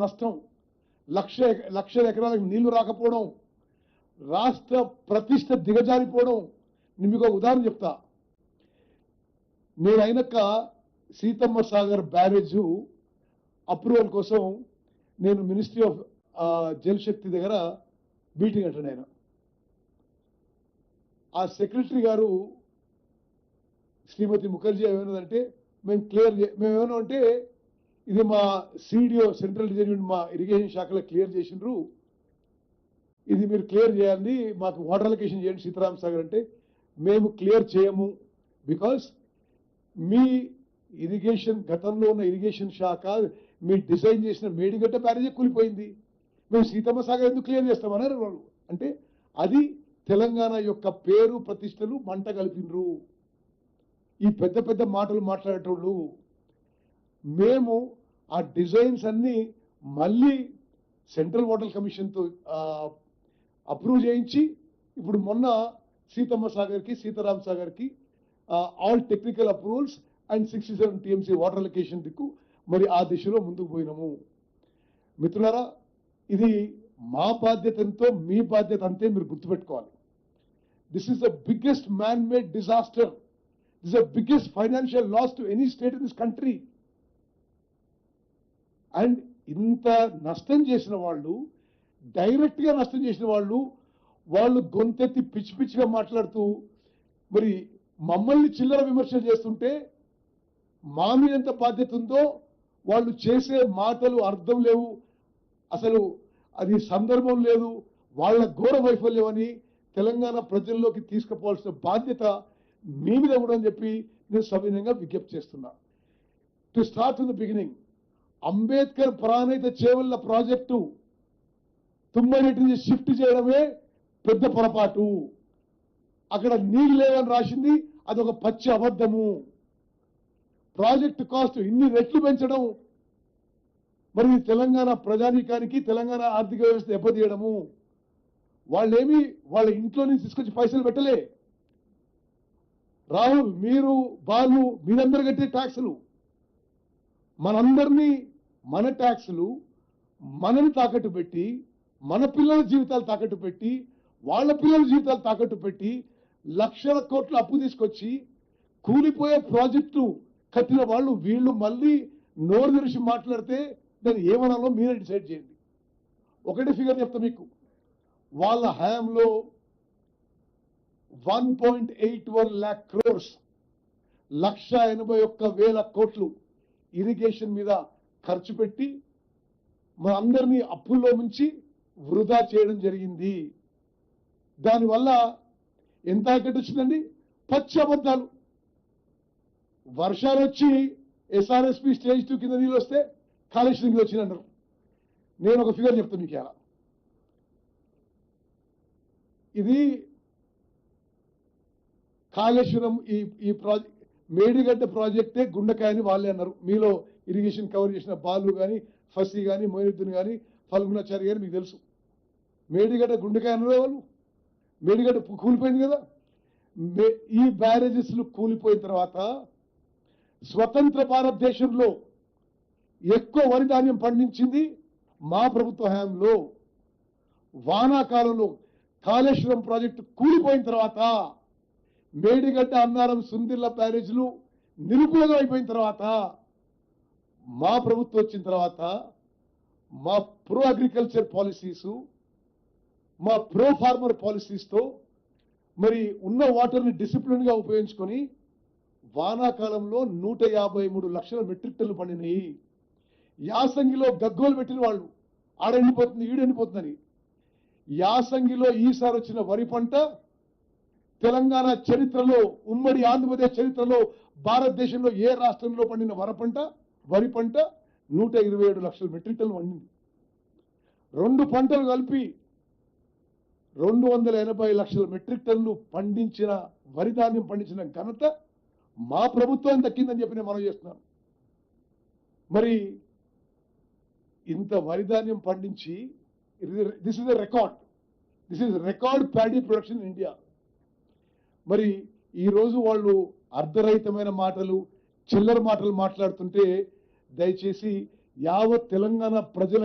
నష్టం, లక్షల ఎకరాలకు నీళ్లు రాకపోవడం, రాష్ట్ర ప్రతిష్ట దిగజారిపోవడం. నేను మీకు ఒక ఉదాహరణ చెప్తా. నేను అయినాక సీతమ్మ సాగర్ బ్యారేజ్ అప్రూవల్ కోసం నేను మినిస్ట్రీ ఆఫ్ జల్ శక్తి దగ్గర మీటింగ్ అటెండ్ అయినా. ఆ సెక్రటరీ గారు శ్రీమతి ముఖర్జీ ఏమైనదంటే, మేమేమన్నా అంటే ఇది మా సిడిఓ సెంట్రల్ డిజైన్ మా ఇరిగేషన్ శాఖలో క్లియర్ చేసిండ్రు, ఇది మీరు క్లియర్ చేయాలి, మాకు వాటర్ అలొకేషన్ చేయండి సీతారాం సాగర్ అంటే, మేము క్లియర్ చేయము. బికాస్ మీ ఇరిగేషన్ గతంలో ఉన్న ఇరిగేషన్ శాఖ మీ డిజైన్ చేసిన మేడిగడ్డ బ్యారేజే కూలిపోయింది, మేము సీతమ్మ సాగర్ ఎందుకు క్లియర్ చేస్తామన్నారు వాళ్ళు. అంటే అది తెలంగాణ యొక్క పేరు ప్రతిష్టలు మంట కలిపినరు ఈ పెద్ద పెద్ద మాటలు మాట్లాడేటోళ్ళు. మేము ఆ డిజైన్స్ అన్ని మళ్ళీ సెంట్రల్ వాటర్ కమిషన్తో అప్రూవ్ చేయించి ఇప్పుడు మొన్న సీతమ్మ సాగర్కి సీతారాం సాగర్కి all technical approvals and 67 TMC water allocation దిక్కు మరి ఆ దిశలో ముందుకు పోయినాము. మిత్రులారా, ఇది మా బాధ్యత ఎంతో మీ బాధ్యత అంతే మీరు గుర్తుపెట్టుకోవాలి. This is the biggest man made disaster, this is the biggest financial loss to any state in this country. And ఇంత నష్టం చేసిన వాళ్ళు, డైరెక్ట్ గా నష్టం చేసిన వాళ్ళు గొంతెత్తి పిచ్చి పిచ్చిగా మాట్లాడుతూ మరి మమ్మల్ని చిల్లర విమర్శలు చేస్తుంటే మా మీద ఎంత బాధ్యత ఉందో వాళ్ళు చేసే మాటలు అర్థం లేవు, అసలు అది సందర్భం లేదు, వాళ్ళ ఘోర వైఫల్యం అని తెలంగాణ ప్రజల్లోకి తీసుకుపోవాల్సిన బాధ్యత మీ మీద కూడా అని చెప్పి నేను సవినయంగా విజ్ఞప్తి చేస్తున్నా. To start in the beginning, Ambedkar Pranahita Chevella project Tummareddy నుంచి షిఫ్ట్ చేయడమే పెద్ద పొరపాటు. అక్కడ నీళ్ళు లేవని రాసింది, అదొక పచ్చి అబద్ధము. ప్రాజెక్టు కాస్ట్ ఇన్ని రెట్లు పెంచడం మరి తెలంగాణ ప్రజానీకానికి తెలంగాణ ఆర్థిక వ్యవస్థ దెబ్బతీయడము. వాళ్ళేమి వాళ్ళ ఇంట్లో నుంచి తీసుకొచ్చి పైసలు పెట్టలే. రాహుల్, మీరు బాలు, మీరందరూ కట్టే ట్యాక్సులు, మనందరినీ మన ట్యాక్సులు మనని తాకట్టు పెట్టి, మన పిల్లల జీవితాలు తాకట్టు పెట్టి, వాళ్ళ పిల్లల జీవితాలు తాకట్టు పెట్టి లక్షల కోట్ల అప్పు తీసుకొచ్చి కూలిపోయే ప్రాజెక్టు కట్టిన వాళ్ళు వీళ్ళు మళ్ళీ నోరు తెరిచి మాట్లాడితే దాన్ని ఏమనాలో మీరే డిసైడ్ చేయండి. ఒకటి ఫిగర్ చెప్తా మీకు, వాళ్ళ హయాంలో 1.81 lakh crores 1,81,000 కోట్లు ఇరిగేషన్ మీద ఖర్చు పెట్టి మనందరినీ అప్పుల్లో నుంచి వృధా చేయడం జరిగింది. దానివల్ల ఎంత ఎక్కడి వచ్చిందండి? పచ్చి అబద్ధాలు. వర్షాలు వచ్చి SRSP స్టేజ్ 2 కింద నీళ్ళు వస్తే కాళేశ్వరం కింద వచ్చిందంటారు. నేను ఒక ఫిగర్ చెప్తాను మీకు. ఎలా ఇది కాళేశ్వరం ఈ ప్రాజెక్ట్ మేడిగడ్డ ప్రాజెక్టే గుండెకాయని వాళ్ళే అన్నారు. మీలో ఇరిగేషన్ కవర్ చేసిన బాలు కానీ, ఫసీ కానీ, మొయినుద్దీన్ కానీ, ఫల్గుణాచారి గారు మీకు తెలుసు. మేడిగడ్డ గుండెకాయ అన్నారు వాళ్ళు. మేడిగడ్డ కూలిపోయింది కదా. ఈ బ్యారేజెస్లు కూలిపోయిన తర్వాత స్వతంత్ర భారతదేశంలో ఎక్కువ వరి ధాన్యం పండించింది మా ప్రభుత్వ హయాంలో. వానాకాలంలో కాళేశ్వరం ప్రాజెక్టు కూలిపోయిన తర్వాత, మేడిగడ్డ, అన్నారం, సుందిర్ల బ్యారేజ్లు నిరుపయోగం అయిపోయిన తర్వాత, మా ప్రభుత్వం వచ్చిన తర్వాత మా ప్రో అగ్రికల్చర్ పాలసీసు, మా ప్రో ఫార్మర్ పాలసీస్తో మరి ఉన్న వాటర్ని డిసిప్లిన్గా ఉపయోగించుకొని వానాకాలంలో 153 లక్షల మెట్రిక్ టన్నులు పండినాయి. యాసంగిలో గగ్గోలు పెట్టిన వాళ్ళు ఆడెండిపోతుంది ఈడెండిపోతుందని. యాసంగిలో ఈసారి వచ్చిన వరి పంట తెలంగాణ చరిత్రలో, ఉమ్మడి ఆంధ్రప్రదేశ్ చరిత్రలో, భారతదేశంలో ఏ రాష్ట్రంలో పండిన వరి పంట 127 లక్షల మెట్రిక్ టన్నులు పండింది. రెండు పంటలు కలిపి 280 లక్షల మెట్రిక్ టన్నులు పండించిన వరి ధాన్యం పండించిన ఘనత మా ప్రభుత్వం దక్కిందని చెప్పి నేను మనం చేస్తున్నాను. మరి ఇంత వరి ధాన్యం పండించి, this is record paddy production in India. మరి ఈరోజు వాళ్ళు అర్ధరహితమైన మాటలు, చిల్లర మాటలు మాట్లాడుతుంటే దయచేసి యావత్ తెలంగాణ ప్రజల